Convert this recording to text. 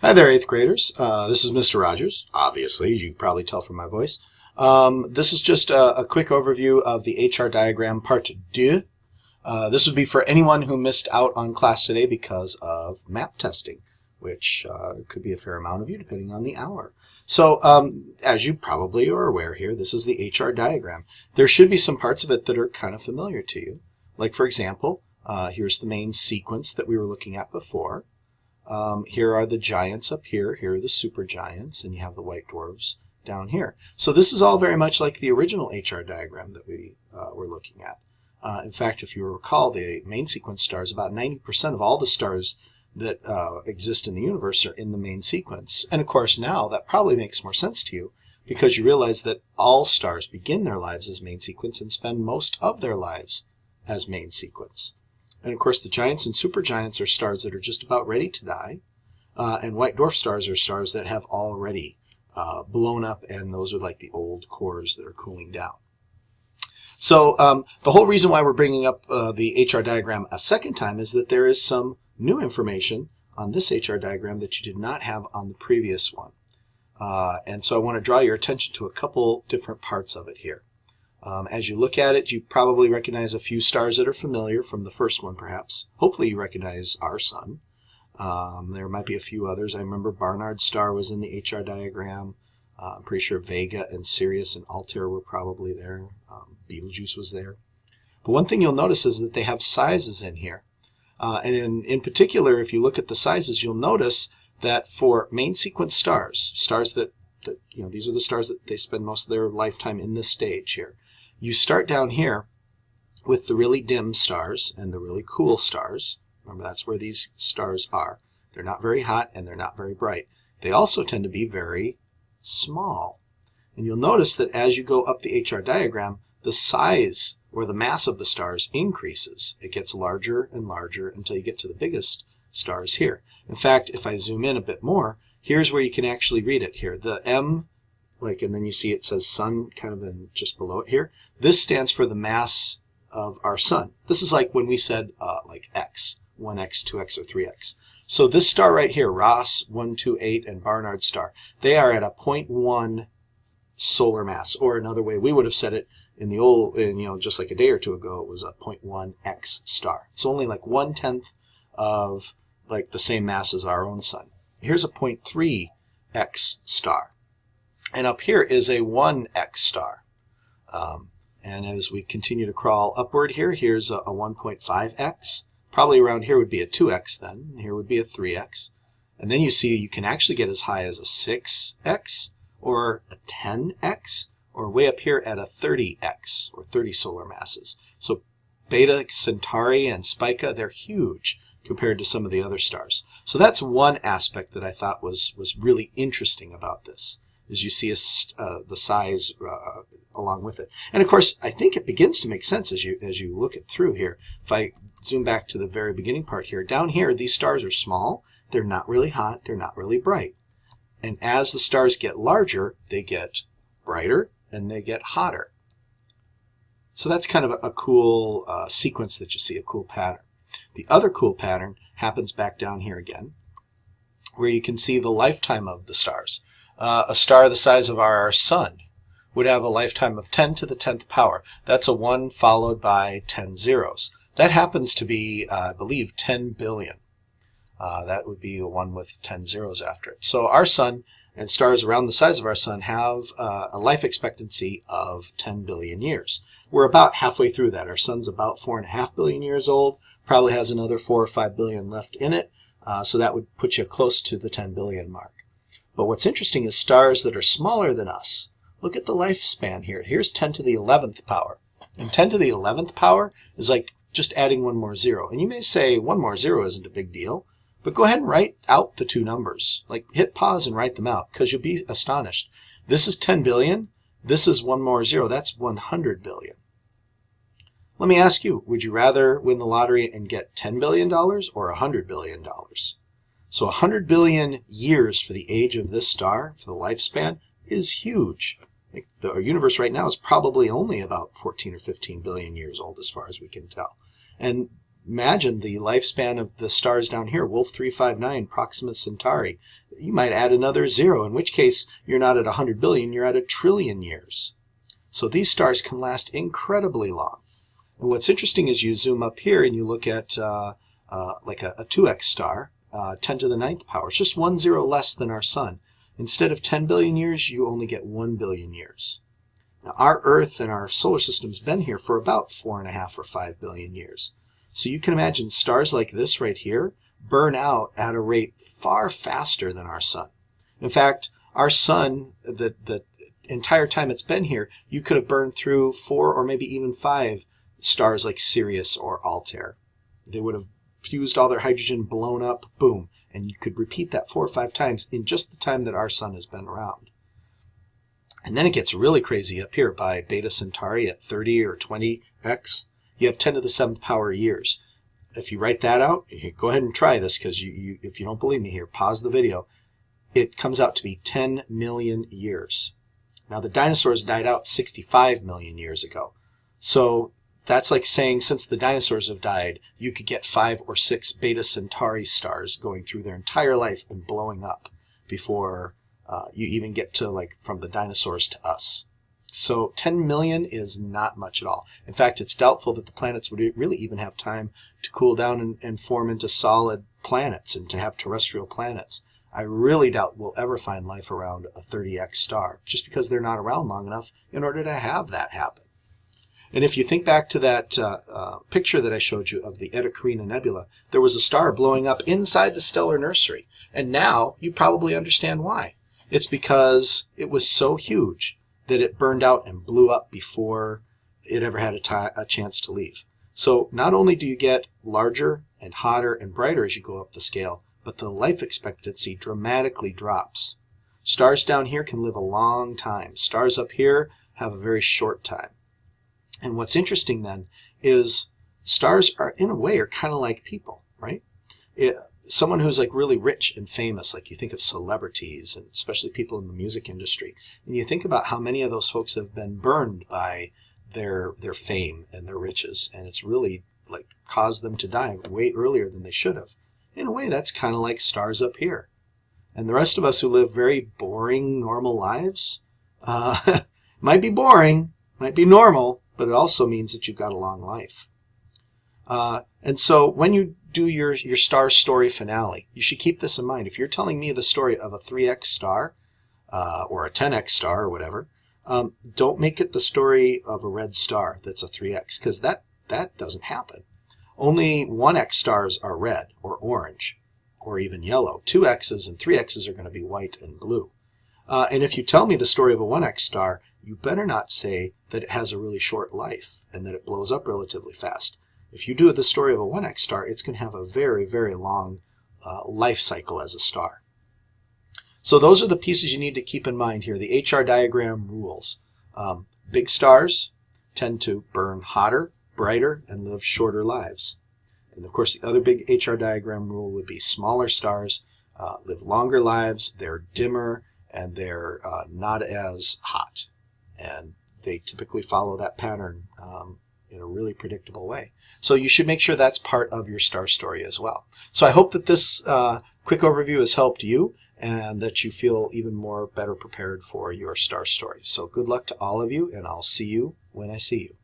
Hi there, 8th graders. This is Mr. Rogers. Obviously, you can probably tell from my voice. This is just a quick overview of the HR diagram part 2. This would be for anyone who missed out on class today because of map testing, which could be a fair amount of you depending on the hour. So, as you probably are aware here, this is the HR diagram. There should be some parts of it that are kind of familiar to you. Like, for example, here's the main sequence that we were looking at before. Here are the giants up here. Here are the supergiants, and you have the white dwarfs down here. So this is all very much like the original HR diagram that we were looking at. In fact, if you recall, the main sequence stars, about 90% of all the stars that exist in the universe are in the main sequence. And of course now that probably makes more sense to you because you realize that all stars begin their lives as main sequence and spend most of their lives as main sequence. And of course the giants and supergiants are stars that are just about ready to die. And white dwarf stars are stars that have already blown up, and those are like the old cores that are cooling down. So the whole reason why we're bringing up the HR diagram a second time is that there is some new information on this HR diagram that you did not have on the previous one. And so I want to draw your attention to a couple different parts of it here. As you look at it, you probably recognize a few stars that are familiar from the first one, perhaps. Hopefully you recognize our sun. There might be a few others. I remember Barnard's star was in the HR diagram. I'm pretty sure Vega and Sirius and Altair were probably there. Betelgeuse was there. But one thing you'll notice is that they have sizes in here. And in particular, if you look at the sizes, you'll notice that for main sequence stars, stars that these are the stars that they spend most of their lifetime in this stage here. You start down here with the really dim stars and the really cool stars. Remember, that's where these stars are. They're not very hot and they're not very bright. They also tend to be very small. And you'll notice that as you go up the HR diagram, the size or the mass of the stars increases. It gets larger and larger until you get to the biggest stars here. In fact, if I zoom in a bit more, here's where you can actually read it here. The M, and then you see it says sun kind of just below it here. This stands for the mass of our sun. This is like when we said like X, 1X, 2X, or 3X. So this star right here, Ross 128 and Barnard's star, they are at a 0.1 solar mass, or another way we would have said it in the old, just like a day or two ago, it was a 0.1 X star. It's only like 1/10 of like the same mass as our own sun. Here's a 0.3 X star. And up here is a 1X star. And as we continue to crawl upward here, here's a 1.5X. Probably around here would be a 2X then. Here would be a 3X. And then you see you can actually get as high as a 6X or a 10X, or way up here at a 30X, or 30 solar masses. So Beta Centauri and Spica, they're huge compared to some of the other stars. So that's one aspect that I thought was really interesting about this, is you see the size along with it. And of course, I think it begins to make sense as you look it through here. If I zoom back to the very beginning part here, down here, these stars are small. They're not really hot. They're not really bright. And as the stars get larger, they get brighter and they get hotter. So that's kind of a cool sequence that you see, a cool pattern. The other cool pattern happens back down here again, where you can see the lifetime of the stars. A star the size of our sun would have a lifetime of 10 to the 10th power. That's a 1 followed by 10 zeros. That happens to be, I believe, 10 billion. That would be a 1 with 10 zeros after it. So our sun and stars around the size of our sun have a life expectancy of 10 billion years. We're about halfway through that. Our sun's about 4.5 billion years old, probably has another 4 or 5 billion left in it, so that would put you close to the 10 billion mark. But what's interesting is stars that are smaller than us. Look at the lifespan here. Here's 10 to the 11th power. And 10 to the 11th power is like just adding one more zero. And you may say one more zero isn't a big deal, but go ahead and write out the two numbers. Like, hit pause and write them out, because you'll be astonished. This is 10 billion. This is one more zero. That's 100 billion. Let me ask you, would you rather win the lottery and get $10 billion or $100 billion? So 100 billion years for the age of this star, for the lifespan, is huge. The universe right now is probably only about 14 or 15 billion years old as far as we can tell. And imagine the lifespan of the stars down here, Wolf 359, Proxima Centauri. You might add another 0, in which case you're not at 100 billion, you're at 1 trillion years. So these stars can last incredibly long. And what's interesting is you zoom up here and you look at like a 2x star, 10 to the 9th power. It's just 1 0 less than our sun. Instead of 10 billion years, you only get 1 billion years. Now, our Earth and our solar system's been here for about 4.5 or 5 billion years. So you can imagine stars like this right here burn out at a rate far faster than our sun. In fact, our sun, the entire time it's been here, you could have burned through 4 or maybe even 5 stars like Sirius or Altair. They would have fused all their hydrogen, blown up, boom, and you could repeat that 4 or 5 times in just the time that our sun has been around. And then it gets really crazy up here by Beta Centauri at 30 or 20x. You have 10 to the 7th power years. If you write that out, go ahead and try this, because if you don't believe me here, pause the video. It comes out to be 10 million years. Now the dinosaurs died out 65 million years ago. So that's like saying since the dinosaurs have died, you could get 5 or 6 Beta Centauri stars going through their entire life and blowing up before you even get to like from the dinosaurs to us. So 10 million is not much at all. In fact, it's doubtful that the planets would really even have time to cool down and form into solid planets and to have terrestrial planets. I really doubt we'll ever find life around a 30x star, just because they're not around long enough in order to have that happen. And if you think back to that picture that I showed you of the Eta Carina Nebula, there was a star blowing up inside the stellar nursery. And now you probably understand why. It's because it was so huge that it burned out and blew up before it ever had a chance to leave. So not only do you get larger and hotter and brighter as you go up the scale, but the life expectancy dramatically drops. Stars down here can live a long time. Stars up here have a very short time. And what's interesting then is stars are, in a way, are kind of like people, right? Someone who's like really rich and famous, like you think of celebrities and especially people in the music industry, and you think about how many of those folks have been burned by their fame and their riches, and it's really like caused them to die way earlier than they should have. In a way, that's kind of like stars up here. And the rest of us who live very boring, normal lives, might be boring, might be normal, but it also means that you've got a long life. And so when you do your star story finale, you should keep this in mind. If you're telling me the story of a 3x star or a 10x star or whatever, don't make it the story of a red star that's a 3x, because that doesn't happen. Only 1x stars are red or orange or even yellow. 2x's and 3x's are going to be white and blue. And if you tell me the story of a 1x star, you better not say that it has a really short life and that it blows up relatively fast. If you do the story of a 1x star, it's going to have a very, very long life cycle as a star. So those are the pieces you need to keep in mind here, the HR diagram rules. Big stars tend to burn hotter, brighter, and live shorter lives. And of course, the other big HR diagram rule would be smaller stars live longer lives, they're dimmer, and they're not as hot. And they typically follow that pattern in a really predictable way. So you should make sure that's part of your star story as well. So I hope that this quick overview has helped you and that you feel even more better prepared for your star story. So good luck to all of you, and I'll see you when I see you.